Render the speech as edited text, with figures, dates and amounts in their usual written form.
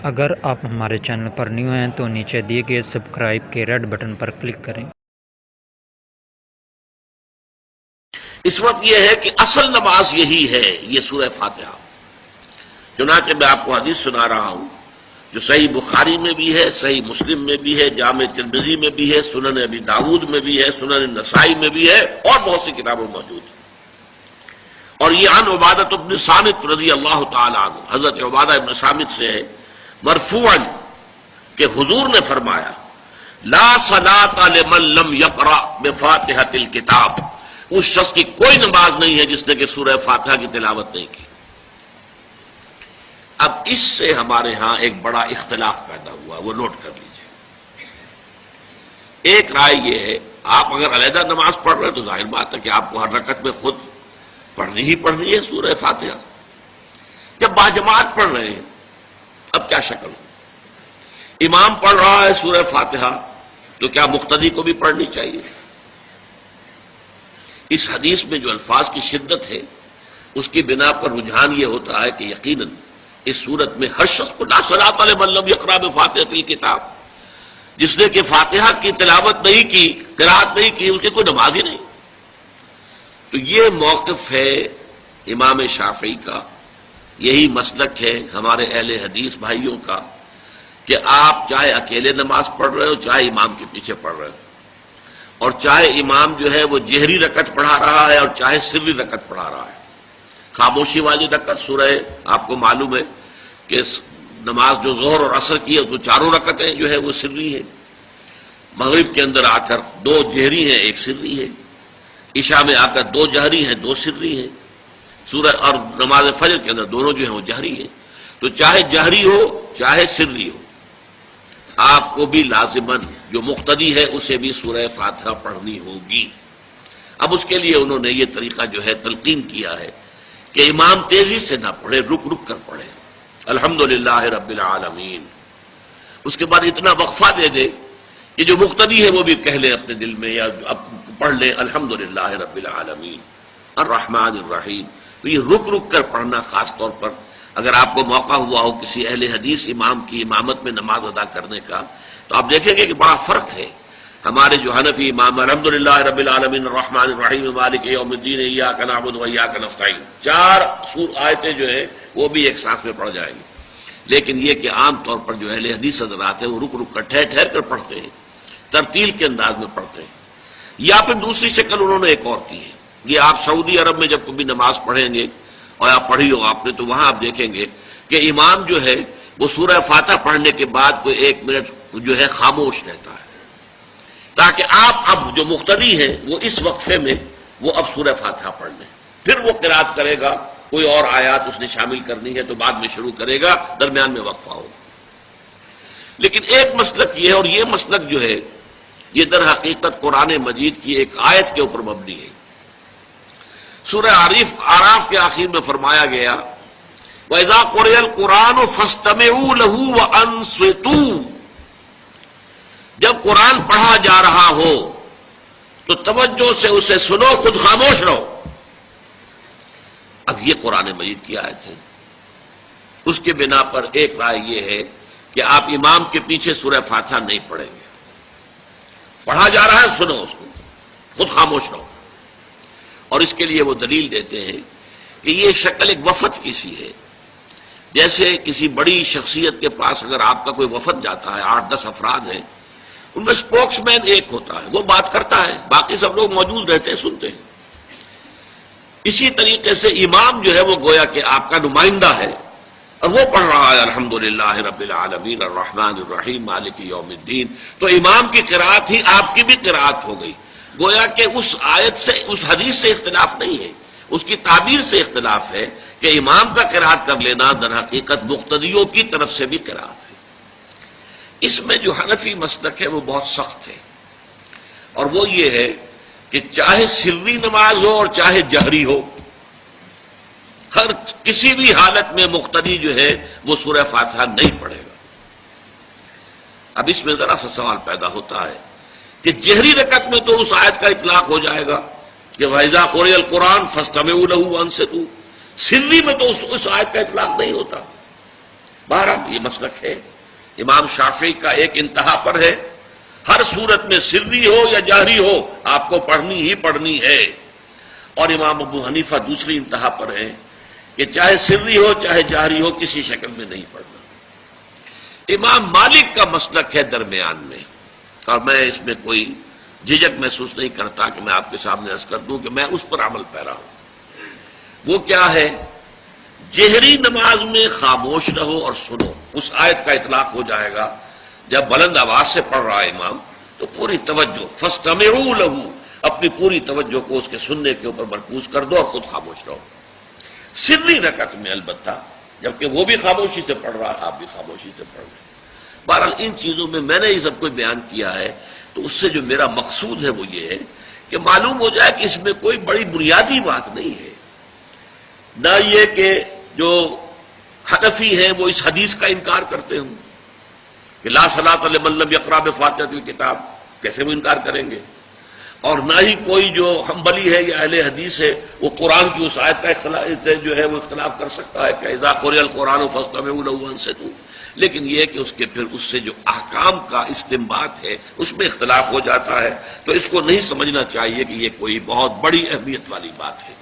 اگر آپ ہمارے چینل پر نیو ہیں تو نیچے دیے گئے سبسکرائب کے ریڈ بٹن پر کلک کریں۔ اس وقت یہ ہے کہ اصل نماز یہی ہے، یہ سورہ فاتحہ۔ چنانچہ میں آپ کو حدیث سنا رہا ہوں جو صحیح بخاری میں بھی ہے، صحیح مسلم میں بھی ہے، جامع ترمذی میں بھی ہے، سنن ابی داود میں بھی ہے، سنن نسائی میں بھی ہے، اور بہت سی کتابوں میں موجود ہے۔ اور یہ عن عبادہ بن صامت رضی اللہ تعالی عنہ، حضرت عبادہ بن صامت سے ہے مرفوعا کہ حضور نے فرمایا لا صلاۃ لمن لم یقرأ بفاتحۃ الکتاب، اس شخص کی کوئی نماز نہیں ہے جس نے کہ سورہ فاتحہ کی تلاوت نہیں کی۔ اب اس سے ہمارے ہاں ایک بڑا اختلاف پیدا ہوا، وہ نوٹ کر لیجئے۔ ایک رائے یہ ہے آپ اگر علیحدہ نماز پڑھ رہے ہیں تو ظاہر بات ہے کہ آپ کو ہر رکعت میں خود پڑھنی ہی پڑھنی ہے سورہ فاتحہ۔ جب باجماعت پڑھ رہے ہیں اب کیا شکل ہو؟ امام پڑھ رہا ہے سورہ فاتحہ تو کیا مقتدی کو بھی پڑھنی چاہیے؟ اس حدیث میں جو الفاظ کی شدت ہے اس کی بنا پر رجحان یہ ہوتا ہے کہ یقیناً اس صورت میں ہر شخص کو لا صلاۃ لمن لم یقرأ بفاتحۃ الکتاب، جس نے کہ فاتحہ کی تلاوت نہیں کی، قرأت نہیں کی، اس کی کوئی نماز ہی نہیں۔ تو یہ موقف ہے امام شافعی کا، یہی مسلک ہے ہمارے اہل حدیث بھائیوں کا کہ آپ چاہے اکیلے نماز پڑھ رہے ہو، چاہے امام کے پیچھے پڑھ رہے ہو، اور چاہے امام جو ہے وہ جہری رکعت پڑھا رہا ہے اور چاہے سری رکعت پڑھا رہا ہے۔ خاموشی والی رکعت سورہ آپ کو معلوم ہے کہ نماز جو ظہر اور عصر کی ہے تو چاروں رکعتیں جو ہے وہ سری ہے، مغرب کے اندر آ کر دو جہری ہیں ایک سری ہے، عشاء میں آ کر دو جہری ہیں دو سری ہیں، سورہ اور نماز فجر کے اندر دونوں جو ہیں وہ جہری ہیں۔ تو چاہے جہری ہو چاہے سری ہو، آپ کو بھی لازماً جو مقتدی ہے اسے بھی سورہ فاتحہ پڑھنی ہوگی۔ اب اس کے لیے انہوں نے یہ طریقہ جو ہے تلقین کیا ہے کہ امام تیزی سے نہ پڑھے، رک رک کر پڑھے، الحمدللہ رب العالمین، اس کے بعد اتنا وقفہ دے دے کہ جو مقتدی ہے وہ بھی کہہ لے اپنے دل میں یا پڑھ لے الحمدللہ رب العالمین الرحمن الرحیم۔ تو یہ رک رک کر پڑھنا، خاص طور پر اگر آپ کو موقع ہوا ہو کسی اہل حدیث امام کی امامت میں نماز ادا کرنے کا، تو آپ دیکھیں گے کہ بڑا فرق ہے۔ ہمارے جو حنفی امام الحمدللہ رب العالمین الرحمن الرحیم مالک یوم الدین ایاک نعبد و ایاک نستعین، چار آیتیں جو ہیں وہ بھی ایک ساتھ میں پڑھ جائیں گے، لیکن یہ کہ عام طور پر جو اہل حدیث حضرات ہیں وہ رک رک کر ٹھہر ٹھہر کر پڑھتے ہیں، ترتیل کے انداز میں پڑھتے ہیں۔ یا پھر دوسری شکل انہوں نے ایک اور کی ہے، یہ آپ سعودی عرب میں جب کبھی نماز پڑھیں گے اور آپ پڑھی ہو آپ نے، تو وہاں آپ دیکھیں گے کہ امام جو ہے وہ سورہ فاتحہ پڑھنے کے بعد کوئی 1 منٹ جو ہے خاموش رہتا ہے، تاکہ آپ اب جو مقتدی ہیں وہ اس وقفے میں وہ اب سورہ فاتحہ پڑھ لیں، پھر وہ قرأت کرے گا، کوئی اور آیات اس نے شامل کرنی ہے تو بعد میں شروع کرے گا، درمیان میں وقفہ ہوگا۔ لیکن ایک مسلک یہ ہے، اور یہ مسلک جو ہے یہ در حقیقت قرآن مجید کی ایک آیت کے اوپر مبنی ہے۔ سورہ اعراف کے آخر میں فرمایا گیا وَإِذَا قُرِئَ الْقُرْآنُ فَاسْتَمِعُوا لَهُ وَأَنصِتُوا، جب قرآن پڑھا جا رہا ہو تو توجہ سے اسے سنو، خود خاموش رہو۔ اب یہ قرآن مجید کی آیت ہے، اس کے بنا پر ایک رائے یہ ہے کہ آپ امام کے پیچھے سورہ فاتحہ نہیں پڑھیں گے، پڑھا جا رہا ہے سنو اس کو، خود خاموش رہو۔ اور اس کے لیے وہ دلیل دیتے ہیں کہ یہ شکل ایک وفد کی سی ہے، جیسے کسی بڑی شخصیت کے پاس اگر آپ کا کوئی وفد جاتا ہے، 8-10 افراد ہیں، ان میں اسپوکس مین ایک ہوتا ہے، وہ بات کرتا ہے، باقی سب لوگ موجود رہتے ہیں، سنتے ہیں۔ اسی طریقے سے امام جو ہے وہ گویا کہ آپ کا نمائندہ ہے، اور وہ پڑھ رہا ہے الحمدللہ رب العالمین الرحمن الرحیم مالک یوم الدین، تو امام کی قرأت ہی آپ کی بھی قرأت ہو گئی۔ گویا کہ اس آیت سے، اس حدیث سے اختلاف نہیں ہے، اس کی تعبیر سے اختلاف ہے کہ امام کا قرأت کر لینا در حقیقت مقتدیوں کی طرف سے بھی قرأت ہے۔ اس میں جو حنفی مسلک ہے وہ بہت سخت ہے، اور وہ یہ ہے کہ چاہے سری نماز ہو اور چاہے جہری ہو، ہر کسی بھی حالت میں مقتدی جو ہے وہ سورہ فاتحہ نہیں پڑھے گا۔ اب اس میں ذرا سا سوال پیدا ہوتا ہے کہ جہری رکعت میں تو اس آیت کا اطلاق ہو جائے گا کہ وَإِذَا قُرِئَ الْقُرْآنُ فَاسْتَمِعُوا لَهُ وَأَنصِتُوا، سری میں تو اس آیت کا اطلاق نہیں ہوتا۔ بہرحال یہ مسلک ہے امام شافعی کا، ایک انتہا پر ہے، ہر صورت میں سری ہو یا جہری ہو آپ کو پڑھنی ہی پڑھنی ہے، اور امام ابو حنیفہ دوسری انتہا پر ہے کہ چاہے سری ہو چاہے جہری ہو کسی شکل میں نہیں پڑھنا۔ امام مالک کا مسلک ہے درمیان میں، اور میں اس میں کوئی جھجک محسوس نہیں کرتا کہ میں آپ کے سامنے عرض کر دوں کہ میں اس پر عمل پیرا ہوں۔ وہ کیا ہے؟ جہری نماز میں خاموش رہو اور سنو، اس آیت کا اطلاق ہو جائے گا جب بلند آواز سے پڑھ رہا ہے امام تو پوری توجہ، فاستمعوا لہ، اپنی پوری توجہ کو اس کے سننے کے اوپر مرکوز کر دو اور خود خاموش رہو۔ سری رکعت میں البتہ جبکہ وہ بھی خاموشی سے پڑھ رہا ہے آپ بھی خاموشی سے پڑھ رہے ہیں۔ بہرحال ان چیزوں میں نے یہ سب کچھ بیان کیا ہے تو اس سے جو میرا مقصود ہے وہ یہ ہے کہ معلوم ہو جائے کہ اس میں کوئی بڑی بنیادی بات نہیں ہے، نہ یہ کہ جو حنفی ہیں وہ اس حدیث کا انکار کرتے ہوں کہ لا صلاۃ لمن لم یقرأ بفاتحۃ الکتاب، کیسے وہ انکار کریں گے، اور نہ ہی کوئی جو حنبلی ہے یا اہل حدیث ہے وہ قرآن کی اس آیت کا اختلاف سے جو ہے وہ اختلاف کر سکتا ہے کہ اذا قرئ القرآن فاستمعوا له وانصتوا، لیکن یہ کہ اس کے پھر اس سے جو احکام کا استنباط ہے اس میں اختلاف ہو جاتا ہے، تو اس کو نہیں سمجھنا چاہیے کہ یہ کوئی بہت بڑی اہمیت والی بات ہے۔